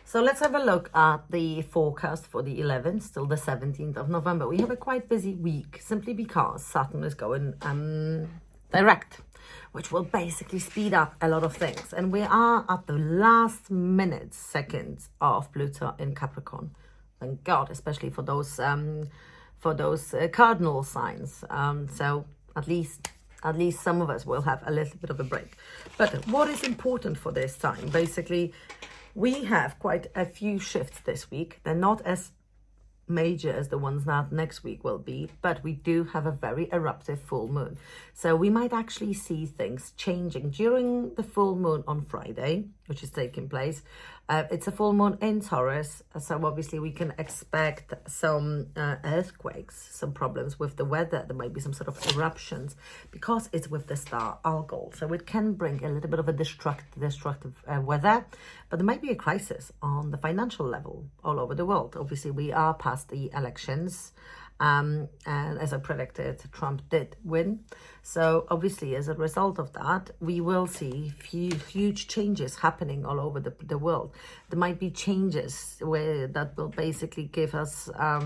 So let's have a look at the forecast for the 11th till the 17th of November. We have a quite busy week simply because Saturn is going direct, which will basically speed up a lot of things. And we are at the last minutes, seconds of Pluto in Capricorn. Thank God, especially for those cardinal signs. So at least some of us will have a little bit of a break. But what is important for this time? Basically, we have quite a few shifts this week. They're not as major as the ones that next week will be, but we do have a very eruptive full moon. So we might actually see things changing during the full moon on Friday, which is taking place. It's a full moon in Taurus, so obviously we can expect some earthquakes, some problems with the weather. There might be some sort of eruptions because it's with the star Algol. So it can bring a little bit of a destructive weather, but there might be a crisis on the financial level all over the world. Obviously, we are past the elections. And as I predicted, Trump did win. So obviously, as a result of that, we will see huge changes happening all over the world. There might be changes that will basically give us a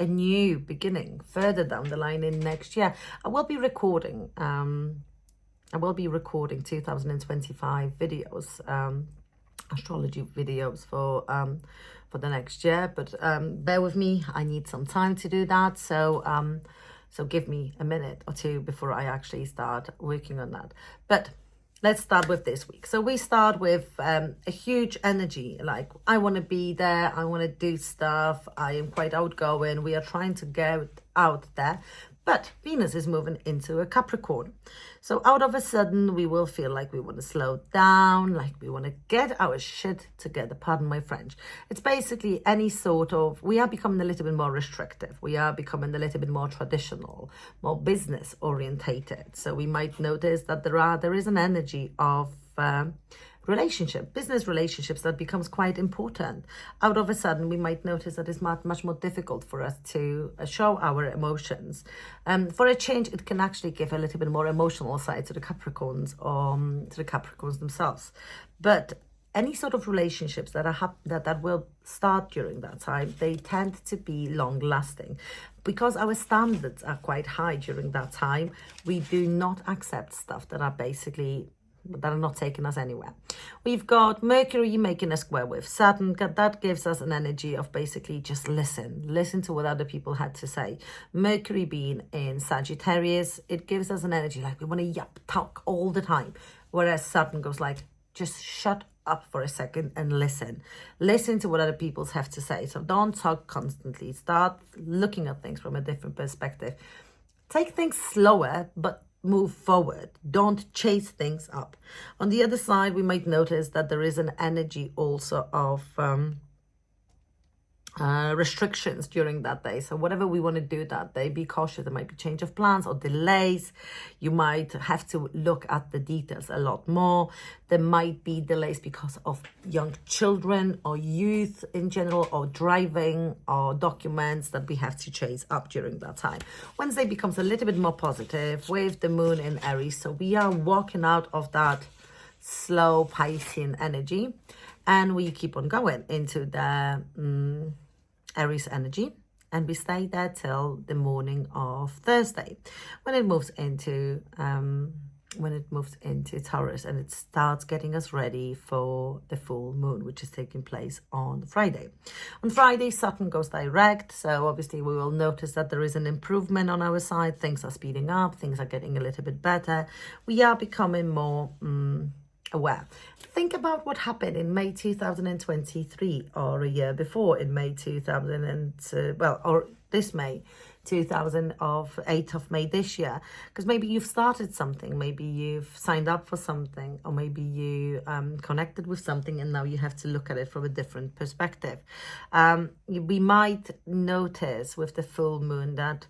new beginning further down the line in next year. I will be recording 2025 videos, astrology videos for the next year, but bear with me, I need some time to do that, so give me a minute or two before I actually start working on that. But let's start with this week. So we start with a huge energy, like I want to be there, I want to do stuff, I am quite outgoing, we are trying to get out there. But Venus is moving into a Capricorn. So out of a sudden, we will feel like we want to slow down, like we want to get our shit together, pardon my French. It's basically any sort of, we are becoming a little bit more restrictive. We are becoming a little bit more traditional, more business orientated. So we might notice that there is an energy of business relationships that becomes quite important. Out of a sudden, we might notice that it's much more difficult for us to show our emotions. For a change, it can actually give a little bit more emotional side to the Capricorns or to the Capricorns themselves. But any sort of relationships that will start during that time, they tend to be long lasting. Because our standards are quite high during that time, we do not accept stuff that are not taking us anywhere. We've got Mercury making a square with Saturn. That gives us an energy of basically just listen to what other people had to say. Mercury being in Sagittarius, it gives us an energy like we want to talk all the time, whereas Saturn goes like, just shut up for a second and listen to what other people have to say. So don't talk constantly, start looking at things from a different perspective. Take things slower, but move forward. Don't chase things up. On the other side, we might notice that there is an energy also of restrictions during that day. So whatever we want to do that day, be cautious. There might be change of plans or delays. You might have to look at the details a lot more. There might be delays because of young children or youth in general, or driving or documents that we have to chase up during that time. Wednesday becomes a little bit more positive with the moon in Aries. So we are walking out of that slow Piscean energy and we keep on going into the Aries energy, and we stay there till the morning of Thursday when it moves into Taurus, and it starts getting us ready for the full moon, which is taking place on Friday. On Friday, Saturn goes direct, so obviously we will notice that there is an improvement on our side. Things are speeding up, things are getting a little bit better. We are becoming more aware. Think about what happened in May 2023 or a year before, in May 8th of May this year, because maybe you've started something, maybe you've signed up for something, or maybe you connected with something and now you have to look at it from a different perspective. We might notice with the full moon that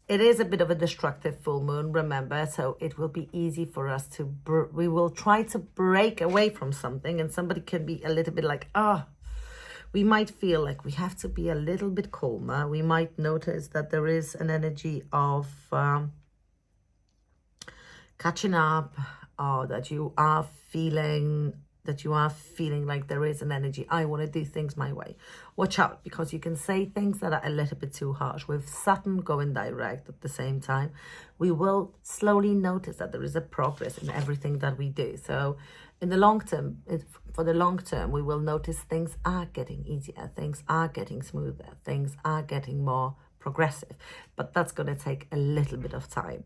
it is a bit of a destructive full moon, remember, so it will be easy for us to, we will try to break away from something, and somebody can be a little bit like, we might feel like we have to be a little bit calmer. We might notice that there is an energy of catching up, or that you are feeling that you are feeling like there is an energy, I want to do things my way, watch out, because you can say things that are a little bit too harsh. With Saturn going direct at the same time, we will slowly notice that there is a progress in everything that we do. So in the long term, for the long term, we will notice things are getting easier, things are getting smoother, things are getting more progressive, but that's going to take a little bit of time.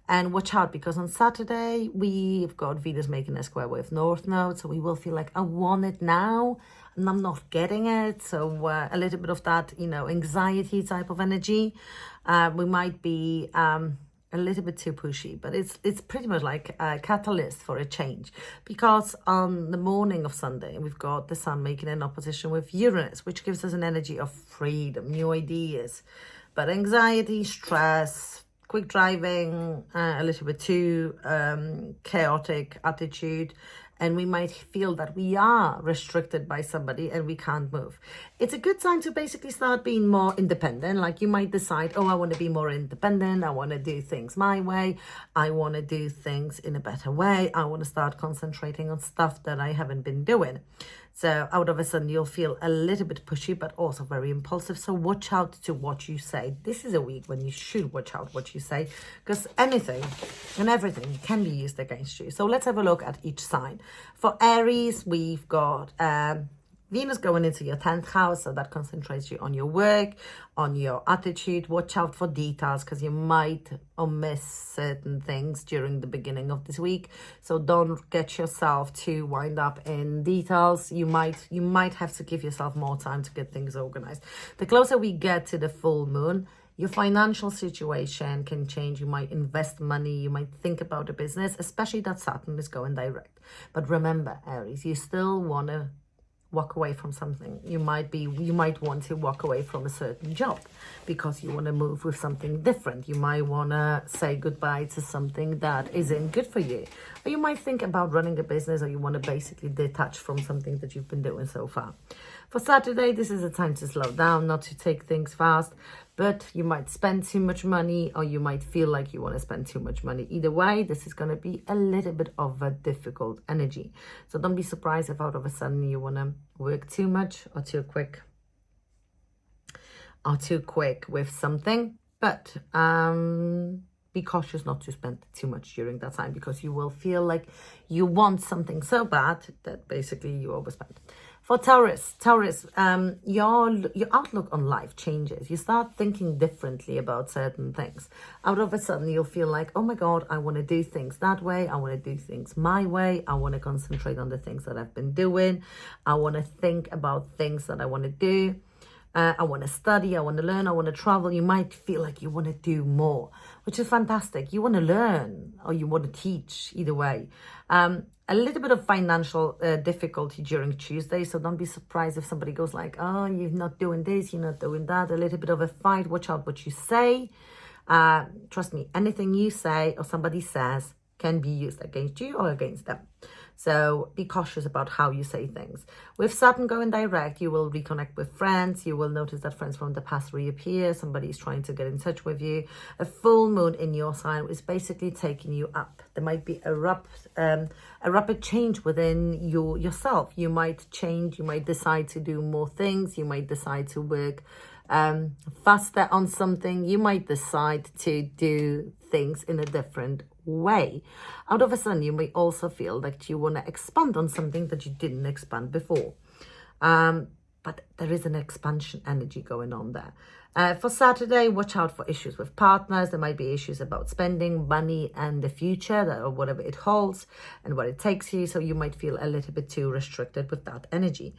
And watch out, because on Saturday we've got Venus making a square with North Node, so we will feel like I want it now and I'm not getting it. So a little bit of that, anxiety type of energy. We might be a little bit too pushy, but it's pretty much like a catalyst for a change, because on the morning of Sunday we've got the Sun making an opposition with Uranus, which gives us an energy of freedom, new ideas. But anxiety, stress, quick driving, a little bit too chaotic attitude, and we might feel that we are restricted by somebody and we can't move. It's a good time to basically start being more independent. Like you might decide, I want to be more independent. I want to do things my way. I want to do things in a better way. I want to start concentrating on stuff that I haven't been doing. So out of a sudden, you'll feel a little bit pushy, but also very impulsive. So watch out to what you say. This is a week when you should watch out what you say, because anything and everything can be used against you. So let's have a look at each sign. For Aries, we've got Venus going into your 10th house, so that concentrates you on your work, on your attitude. Watch out for details, because you might miss certain things during the beginning of this week. So don't get yourself too wind up in details. You might have to give yourself more time to get things organized. The closer we get to the full moon, your financial situation can change. You might invest money. You might think about a business, especially that Saturn is going direct. But remember, Aries, you still want to walk away from something. You might want to walk away from a certain job because you want to move with something different. You might want to say goodbye to something that isn't good for you. Or you might think about running a business, or you want to basically detach from something that you've been doing so far. For Saturday, this is a time to slow down, not to take things fast, but you might spend too much money, or you might feel like you want to spend too much money. Either way, this is going to be a little bit of a difficult energy. So don't be surprised if out of a sudden you want to work too much or too quick with something. But be cautious not to spend too much during that time, because you will feel like you want something so bad that basically you overspend. For Taurus, your outlook on life changes. You start thinking differently about certain things. Out of a sudden, you'll feel like, oh my God, I want to do things that way. I want to do things my way. I want to concentrate on the things that I've been doing. I want to think about things that I want to do. I want to study, I want to learn, I want to travel. You might feel like you want to do more, which is fantastic. You want to learn, or you want to teach, either way. A little bit of financial difficulty during Tuesday, so don't be surprised if somebody goes like, oh, you're not doing this, you're not doing that. A little bit of a fight. Watch out what you say. Trust me, anything you say or somebody says can be used against you or against them. So be cautious about how you say things. With Saturn going direct, you will reconnect with friends. You will notice that friends from the past reappear. Somebody is trying to get in touch with you. A full moon in your sign is basically taking you up. There might be a rapid change within yourself. You might change. You might decide to do more things. You might decide to work faster on something. You might decide to do things in a different way. Out of a sudden, you may also feel that you want to expand on something that you didn't expand before. But there is an expansion energy going on there. For Saturday, watch out for issues with partners. There might be issues about spending money and the future, or whatever it holds and where it takes you. So you might feel a little bit too restricted with that energy.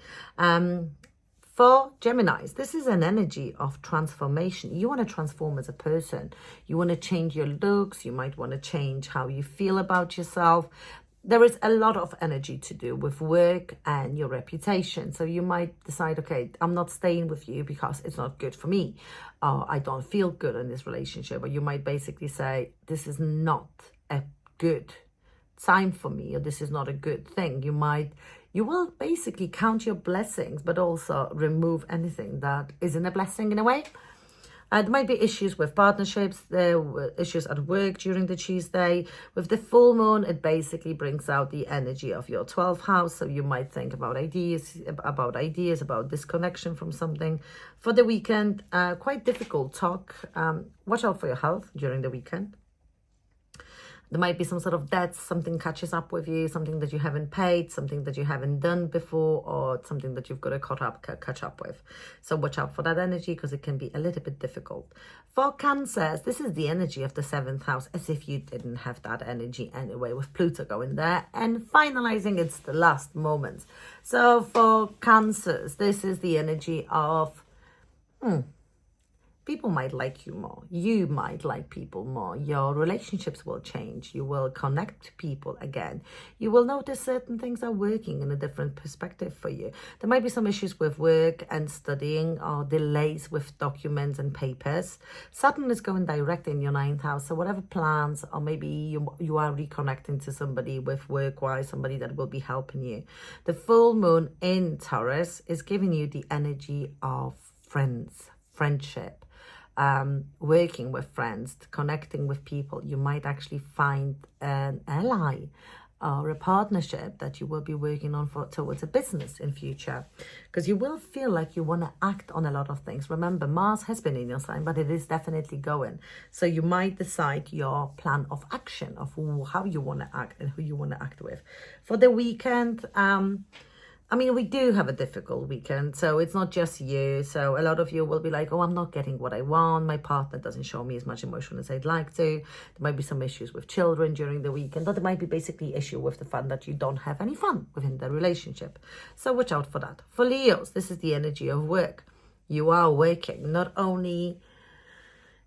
For Geminis, this is an energy of transformation. You want to transform as a person. You want to change your looks. You might want to change how you feel about yourself. There is a lot of energy to do with work and your reputation. So you might decide, okay, I'm not staying with you because it's not good for me. Or I don't feel good in this relationship. Or you might basically say, this is not a good time for me, or this is not a good thing. You will basically count your blessings, but also remove anything that isn't a blessing in a way. There might be issues with partnerships, there were issues at work during the Tuesday. With the full moon, it basically brings out the energy of your 12th house. So you might think about about disconnection from something. For the weekend, quite difficult talk. Watch out for your health during the weekend. There might be some sort of debts, something catches up with you, something that you haven't paid, something that you haven't done before, or something that you've got to catch up with. So watch out for that energy, because it can be a little bit difficult. For Cancers, this is the energy of the 7th house, as if you didn't have that energy anyway, with Pluto going there. And finalizing, it's the last moments. So for Cancers, this is the energy of... people might like you more. You might like people more. Your relationships will change. You will connect to people again. You will notice certain things are working in a different perspective for you. There might be some issues with work and studying, or delays with documents and papers. Saturn is going direct in your 9th house. So whatever plans, or maybe you are reconnecting to somebody with work-wise, somebody that will be helping you. The full moon in Taurus is giving you the energy of friends, friendship. Working with friends, connecting with people. You might actually find an ally or a partnership that you will be working on towards a business in future, because you will feel like you want to act on a lot of things. Remember, Mars has been in your sign, but it is definitely going. So you might decide your plan of action of how you want to act and who you want to act with. For the weekend, we do have a difficult weekend, so it's not just you. So a lot of you will be like, oh, I'm not getting what I want. My partner doesn't show me as much emotion as I'd like to. There might be some issues with children during the weekend, or there might be basically issue with the fact that you don't have any fun within the relationship. So watch out for that. For Leos, this is the energy of work. You are working, not only...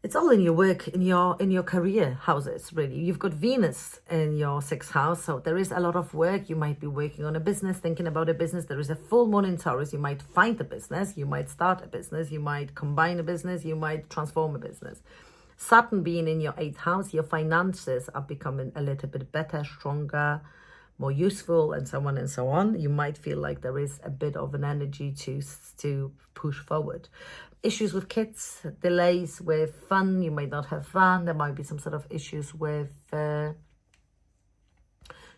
It's all in your work, in your career houses, really. You've got Venus in your 6th house, so there is a lot of work. You might be working on a business, thinking about a business. There is a full moon in Taurus. You might find a business. You might start a business. You might combine a business. You might transform a business. Saturn being in your 8th house, your finances are becoming a little bit better, stronger, more useful, and so on and so on. You might feel like there is a bit of an energy to push forward. Issues with kids, delays with fun. You might not have fun. There might be some sort of issues with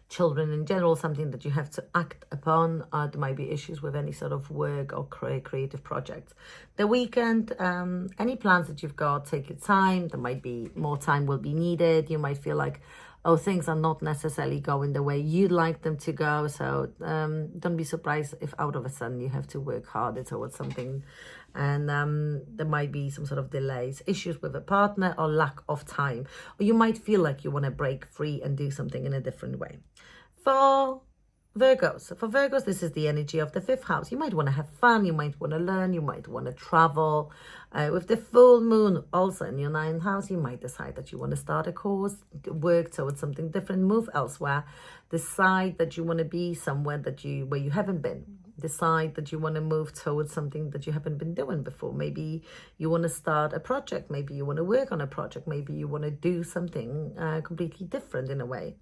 children in general, something that you have to act upon. There might be issues with any sort of work or creative projects. The weekend, any plans that you've got, take your time. There might be more time will be needed. You might feel like, oh, things are not necessarily going the way you'd like them to go. So don't be surprised if out of a sudden you have to work harder towards something. And there might be some sort of delays, issues with a partner, or lack of time. Or you might feel like you want to break free and do something in a different way. For Virgos, this is the energy of the 5th house. You might want to have fun, you might want to learn, you might want to travel. With the full moon also in your 9th house, you might decide that you want to start a course, work towards something different, move elsewhere, decide that you want to be somewhere where you haven't been. Decide that you want to move towards something that you haven't been doing before. Maybe you want to start a project. Maybe you want to work on a project. Maybe you want to do something completely different in a way.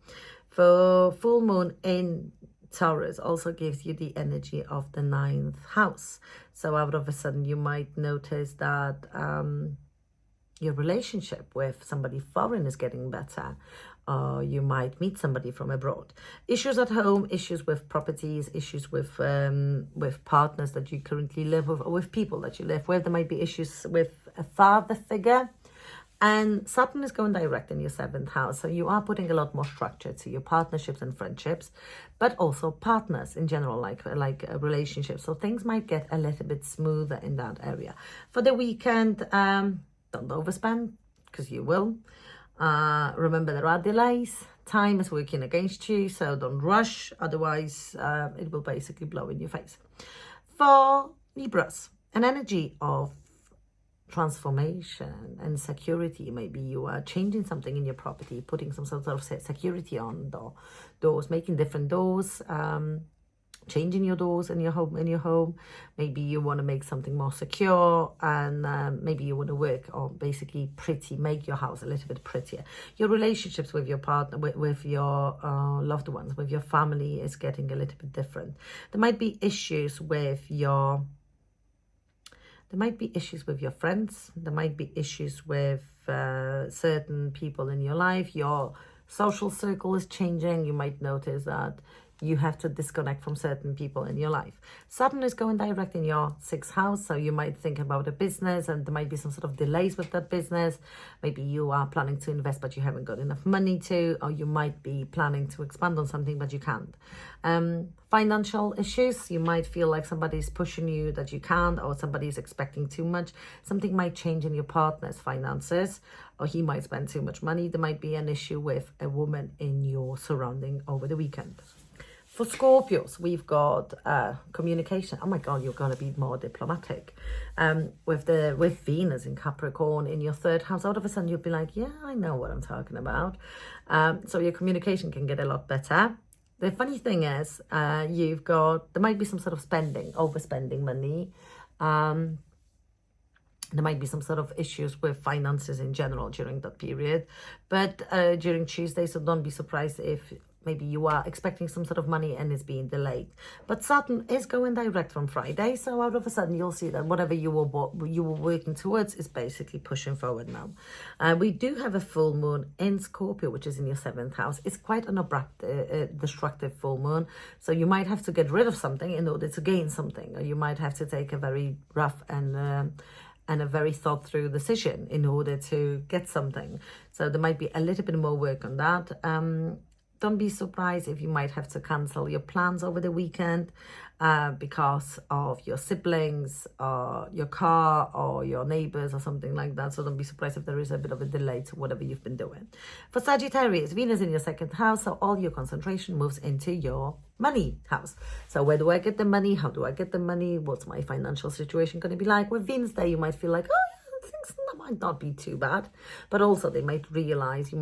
For full moon in Taurus also gives you the energy of the 9th house. So out of a sudden you might notice that your relationship with somebody foreign is getting better. Or you might meet somebody from abroad. Issues at home, issues with properties, issues with partners that you currently live with, or with people that you live with. There might be issues with a father figure. And Saturn is going direct in your 7th house. So you are putting a lot more structure to your partnerships and friendships, but also partners in general, like relationships. So things might get a little bit smoother in that area. For the weekend, don't overspend, because you will. Remember, there are delays. Time is working against you, so don't rush. Otherwise, it will basically blow in your face. For Libras, an energy of transformation and security. Maybe you are changing something in your property, putting some sort of security on doors, making different doors, changing your doors in your home. Maybe you want to make something more secure, and maybe you want to work or basically make your house a little bit prettier. Your relationships with your partner, with your loved ones, with your family is getting a little bit different. There might be issues with your There might be issues with your friends. There might be issues with certain people in your life. Your social circle is changing. You might notice that you have to disconnect from certain people in your life. Saturn is going direct in your 6th house, so you might think about a business and there might be some sort of delays with that business. Maybe you are planning to invest but you haven't got enough money to, or you might be planning to expand on something but you can't. Financial issues, you might feel like somebody's pushing you that you can't, or somebody's expecting too much. Something might change in your partner's finances, or he might spend too much money. There might be an issue with a woman in your surrounding over the weekend. For Scorpios, we've got communication. Oh my God, you're going to be more diplomatic. With Venus in Capricorn in your 3rd house, out of a sudden you'll be like, yeah, I know what I'm talking about. So your communication can get a lot better. The funny thing is, there might be some sort of overspending money. There might be some sort of issues with finances in general during that period. But during Tuesday, so don't be surprised if maybe you are expecting some sort of money and it's being delayed. But Saturn is going direct from Friday, so out of a sudden you'll see that whatever you were working towards is basically pushing forward now. We do have a full moon in Scorpio, which is in your 7th house. It's quite an abrupt, destructive full moon, so you might have to get rid of something in order to gain something, or you might have to take a very rough and a very thought through decision in order to get something. So there might be a little bit more work on that. Don't be surprised if you might have to cancel your plans over the weekend because of your siblings or your car or your neighbors or something like that. So don't be surprised if there is a bit of a delay to whatever you've been doing. For Sagittarius, Venus in your 2nd house, so all your concentration moves into your money house. So where do I get the money? How do I get the money? What's my financial situation going to be like? With Venus there, you might feel like, oh, yeah, things might not be too bad. But also they might realize, you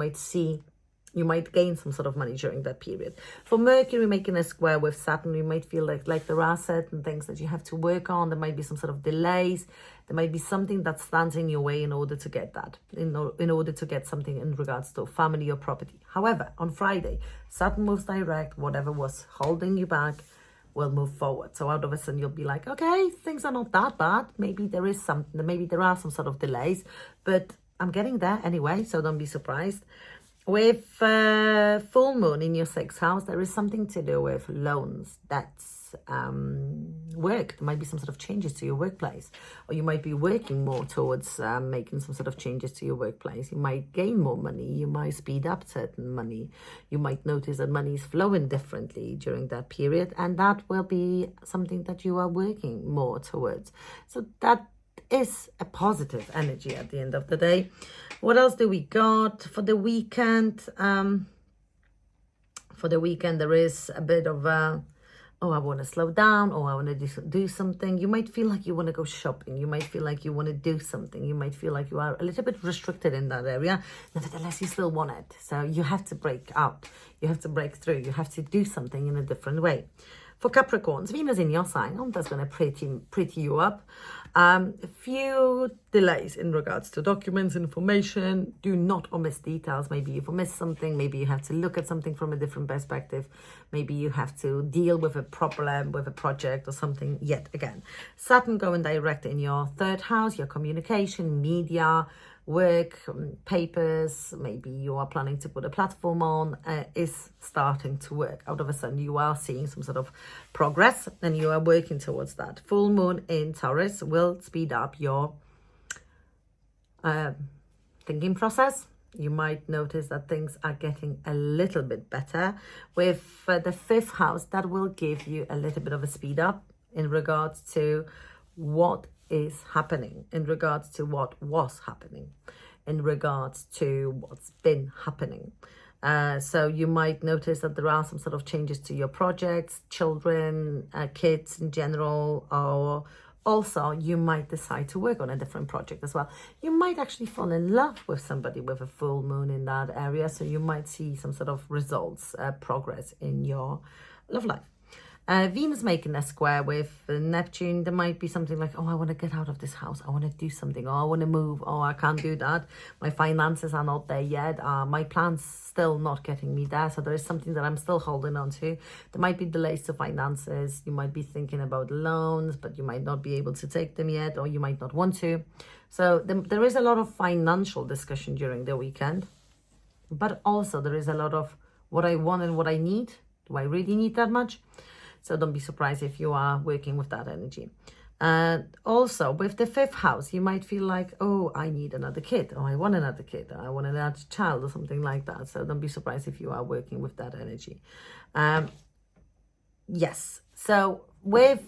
might gain some sort of money during that period. For Mercury making a square with Saturn, you might feel like there are certain things that you have to work on. There might be some sort of delays. There might be something that stands in your way in order to get that, in order to get something in regards to family or property. However, on Friday, Saturn moves direct. Whatever was holding you back will move forward. So out of a sudden you'll be like, okay, things are not that bad. Maybe there are some sort of delays, but I'm getting there anyway, so don't be surprised. With full moon in your 6th house, there is something to do with loans, debts, work. There might be some sort of changes to your workplace, or you might be working more towards making some sort of changes to your workplace. You might gain more money. You might speed up certain money. You might notice that money is flowing differently during that period, and that will be something that you are working more towards. So that is a positive energy at the end of the day. What else do we got for the weekend? For the weekend, there is a bit of I want to slow down, or I want to do something. You might feel like you want to go shopping. You might feel like you want to do something. You might feel like you are a little bit restricted in that area. Nevertheless, you still want it. So you have to break out. You have to break through. You have to do something in a different way. For Capricorns, Venus in your sign, that's going to pretty you up. A few delays in regards to documents, information. Do not omit details. Maybe you've missed something. Maybe you have to look at something from a different perspective. Maybe you have to deal with a problem, with a project or something yet again. Saturn going direct in your 3rd house, your communication, media, work, papers, maybe you are planning to put a platform on, is starting to work. Out of a sudden you are seeing some sort of progress and you are working towards that. Full moon in Taurus will speed up your thinking process. You might notice that things are getting a little bit better. With the 5th house, that will give you a little bit of a speed up in regards to what is happening, in regards to what was happening, in regards to what's been happening. So you might notice that there are some sort of changes to your projects, children, kids in general, or also you might decide to work on a different project as well. You might actually fall in love with somebody with a full moon in that area, so you might see some sort of results, progress in your love life. Venus making a square with Neptune, there might be something like, oh, I want to get out of this house. I want to do something. Or I want to move. Oh, I can't do that. My finances are not there yet. My plan's still not getting me there. So there is something that I'm still holding on to. There might be delays to finances. You might be thinking about loans, but you might not be able to take them yet, or you might not want to. So there is a lot of financial discussion during the weekend. But also there is a lot of what I want and what I need. Do I really need that much? So don't be surprised if you are working with that energy. And also with the 5th house, you might feel like, oh, I need another kid, or I want another kid, or I want another child, or something like that. So don't be surprised if you are working with that energy. Yes. So with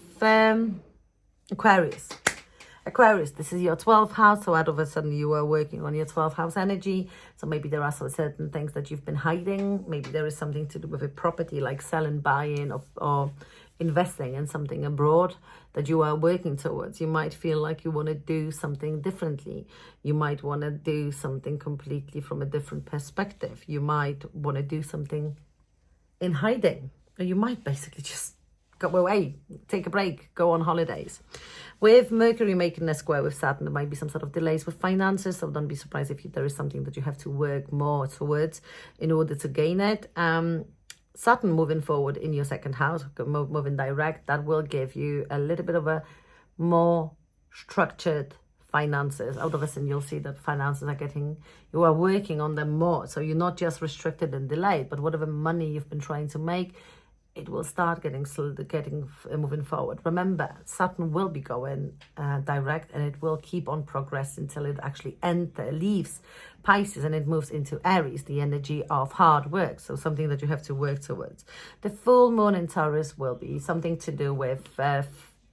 Aquarius, this is your 12th house. So out of a sudden you are working on your 12th house energy. So maybe there are certain things that you've been hiding. Maybe there is something to do with a property, like selling, buying, or investing in something abroad that you are working towards. You might feel like you want to do something differently. You might want to do something completely from a different perspective. You might want to do something in hiding. Or you might basically just go away, take a break, go on holidays. With Mercury making a square with Saturn, there might be some sort of delays with finances, so don't be surprised if there is something that you have to work more towards in order to gain it. Saturn moving forward in your 2nd house, moving direct, that will give you a little bit of a more structured finances. Out of a sudden, you'll see that finances are you are working on them more. So you're not just restricted and delayed, but whatever money you've been trying to make, it will start moving forward. Remember, Saturn will be going direct, and it will keep on progressing until it actually leaves Pisces and it moves into Aries, the energy of hard work. So something that you have to work towards. The full moon in Taurus will be something to do with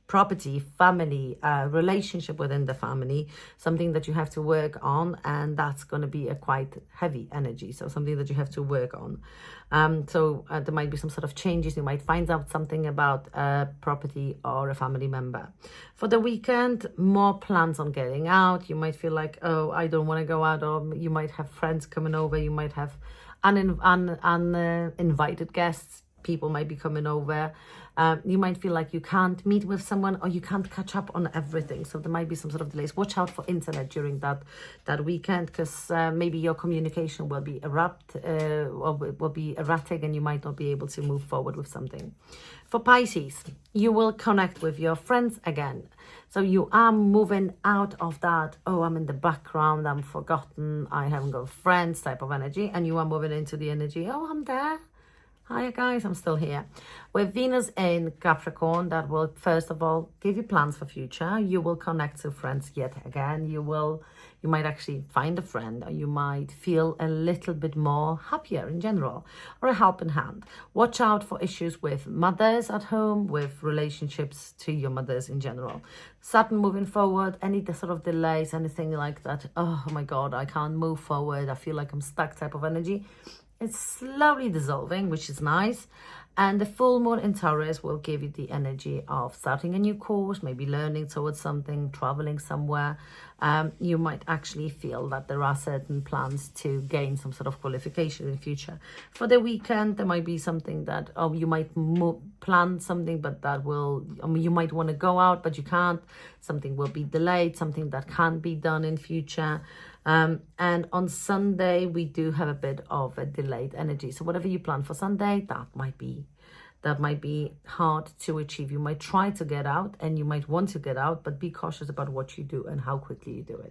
property, family, relationship within the family, something that you have to work on, and that's going to be a quite heavy energy. So something that you have to work on. There might be some sort of changes. You might find out something about a property or a family member. For the weekend, more plans on getting out. You might feel like, oh, I don't want to go out, or you might have friends coming over. You might have uninvited guests. People might be coming over. You might feel like you can't meet with someone, or you can't catch up on everything. So there might be some sort of delays. Watch out for internet during that weekend, because maybe your communication will be erratic, and you might not be able to move forward with something. For Pisces, you will connect with your friends again. So you are moving out of that, oh, I'm in the background, I'm forgotten, I haven't got friends type of energy, and you are moving into the energy, oh, I'm there. Hi guys, I'm still here. With Venus in Capricorn, that will first of all give you plans for future. You will connect to friends yet again. You might actually find a friend, or you might feel a little bit more happier in general, or a helping hand. Watch out for issues with mothers at home, with relationships to your mothers in general. Saturn moving forward, any sort of delays, anything like that. Oh my God, I can't move forward. I feel like I'm stuck type of energy. It's slowly dissolving, which is nice. And the full moon in Taurus will give you the energy of starting a new course, maybe learning towards something, traveling somewhere. You might actually feel that there are certain plans to gain some sort of qualification in the future. For the weekend, there might be something that, you might plan something, but you might want to go out, but you can't. Something will be delayed, something that can't be done in future. And on Sunday, we do have a bit of a delayed energy. So whatever you plan for Sunday, that might be hard to achieve. You might try to get out, and you might want to get out, but be cautious about what you do and how quickly you do it.